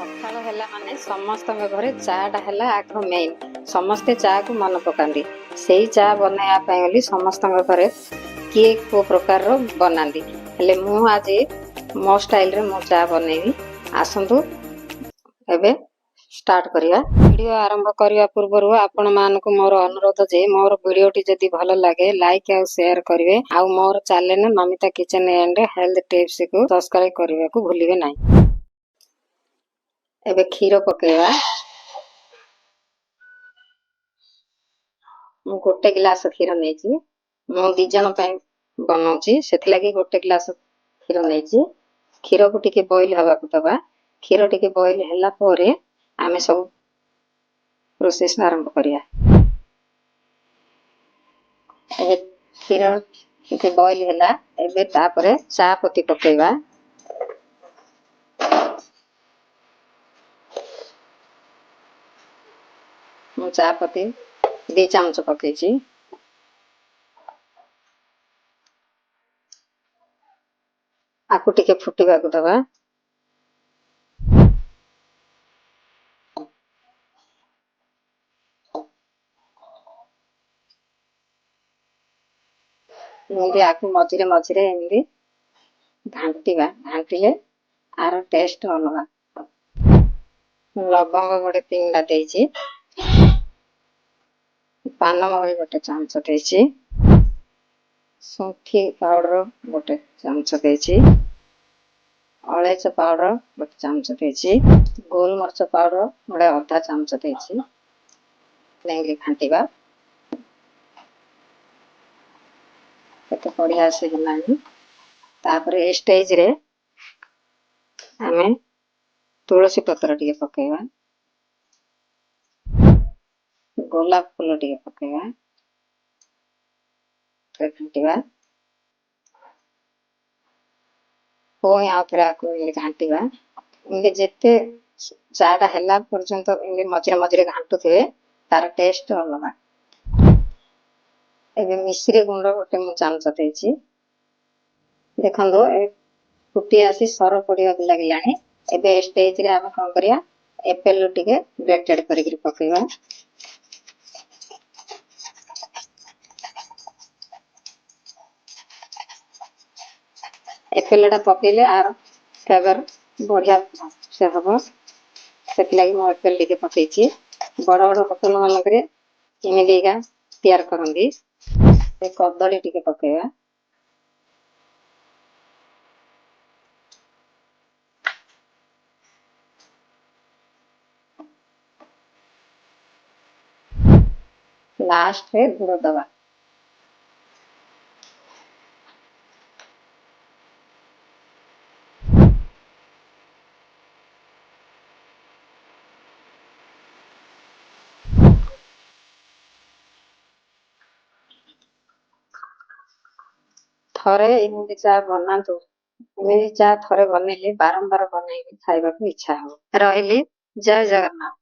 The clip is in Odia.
ସକାଳ ହେଲା ମାନେ ସମସ୍ତଙ୍କ ଘରେ ଚା ଟା ହେଲା ଆଗ ମେନ୍। ସମସ୍ତେ ଚା କୁ ମନେ ପକାନ୍ତି। ସେଇ ଚା ବନେଇବା ପାଇଁ ବୋଲି ସମସ୍ତଙ୍କ ଘରେ କିଏ କୋଉ ପ୍ରକାରର ବନାନ୍ତି। ହେଲେ ମୁଁ ଆଜି ମୋ ଷ୍ଟାଇଲରେ ମୁଁ ଚା ବନେଇବି। ଆସନ୍ତୁ ଏବେ ଷ୍ଟାର୍ଟ କରିବା। ଭିଡିଓ ଆରମ୍ଭ କରିବା ପୂର୍ବରୁ ଆପଣ ମାନଙ୍କୁ ମୋର ଅନୁରୋଧ ଯେ ମୋର ଭିଡିଓଟି ଯଦି ଭଲ ଲାଗେ ଲାଇକ୍ ଆଉ ସେୟାର କରିବେ। ଆଉ ମୋର channel Namita kitchen and health tips କୁ ସବସ୍କ୍ରାଇବ କରିବାକୁ ଭୁଲିବେ ନାହିଁ। ଏବେ କ୍ଷୀର ପକେଇବା। ମୁଁ ଗୋଟେ ଗ୍ଲାସ କ୍ଷୀର ନେଇଛି। ମୁଁ 2 ଜଣ ପାଇଁ ବନାଉଛି, ସେଥିଲାଗି ଗୋଟେ ଗ୍ଲାସ କ୍ଷୀର ନେଇଛି। କ୍ଷୀରକୁ ଟିକେ ବଏଲ ହବାକୁ ଦବା। କ୍ଷୀର ଟିକେ ବଏଲ ହେଲା ପରେ ଆମେ ସବୁ ପ୍ରୋସେସ ଆରମ୍ଭ କରିବା। ଏବେ କ୍ଷୀର ଟିକେ ବଏଲ ହେଲା, ଏବେ ତାପରେ ଚା ପତି ପକେଇବା। ମୁଁ ଚା ପତି 2 ଚାମଚ ପକେଇଛି। ଆକୁ ଟିକେ ଫୁଟିବାକୁ ଦବା। ଏମିତି ଆକୁ ମଝିରେ ମଝିରେ ଏମିତି ଘାଣ୍ଟିବା। ଘାଣ୍ଟିଲେ ଆର ଟେଷ୍ଟ ଅଲଗା। ଲବଙ୍ଗ ଗୋଟେ 3ଟା ଦେଇଛି। ପାନମହୁରି ଗୋଟେ ଚାମଚ ଦେଇଛି। ଶୁଣ୍ଠି ପାଉଡର ଗୋଟେ ଚାମଚ ଦେଇଛି। ଅଳେଇଚ ପାଉଡର ଗୋଟେ ଚାମଚ ଦେଇଛି। ଗୋଲମରିଚ ପାଉଡର ଗୋଟେ ଅଧା ଚାମଚ ଦେଇଛି। ନେଇକି ଘାଣ୍ଟିବା। କେତେ ବଢିଆ ସେ ହେଲାଣି। ତାପରେ ଏ ଷ୍ଟେଜ ରେ ଆମେ ତୁଳସୀ ପତ୍ର ଟିକେ ପକେଇବା। ଗୋଲାପ ଫୁଲ ଟିକେ ପକେଇବା। ଘାଣ୍ଟିବା। ପୁଣି ଆଉଥରେ ଆକୁ ଘାଣ୍ଟିବା। ଏମିତି ଯେତେ ଚା ଟା ହେଲା ପର୍ଯ୍ୟନ୍ତ ଏମିତି ମଝିରେ ମଝିରେ ଘାଣ୍ଟୁଥିବେ, ତାର ଟେଷ୍ଟ ଅଲଗା। ଏବେ ମିଶ୍ରି ଗୁଣ୍ଡ ଗୋଟେ ମୁଁ ଚାମଚ ଦେଇଛି। ଦେଖନ୍ତୁ ଫୁଟି ଆସି ସର ପଡିବାକୁ ଲାଗିଲାଣି। ଏବେ ଏ ଷ୍ଟେଜ ରେ ଆମେ କଣ କରିବା, ଏପେଲ ଟିକେ ଗ୍ରେଟେଡ କରିକି ପକେଇବା। ଏପେଲ ଟା ପକେଇଲେ ଆର ଫ୍ଲେଭର ବଢିଆ ସେ ହବ। ସେଥିଲାଗି ମୁଁ ଏପେଲ ଟିକେ ପକେଇଛି। ବଡ ବଡ ହୋଟେଲ ମାନଙ୍କରେ ଏମିତିକା ତିଆରି କରନ୍ତି। କଦଳୀ ଟିକେ ପକେଇବା। ଲାଷ୍ଟରେ ଗୁଡ ଦବା। ଥରେ ଏମିତି ଚା ବନାନ୍ତୁ। ଏମିତି ଚା ଥରେ ବନେଇଲେ ବାରମ୍ବାର ବନେଇକି ଖାଇବାକୁ ଇଚ୍ଛା ହବ। ରହିଲି, ଜୟ ଜଗନ୍ନାଥ।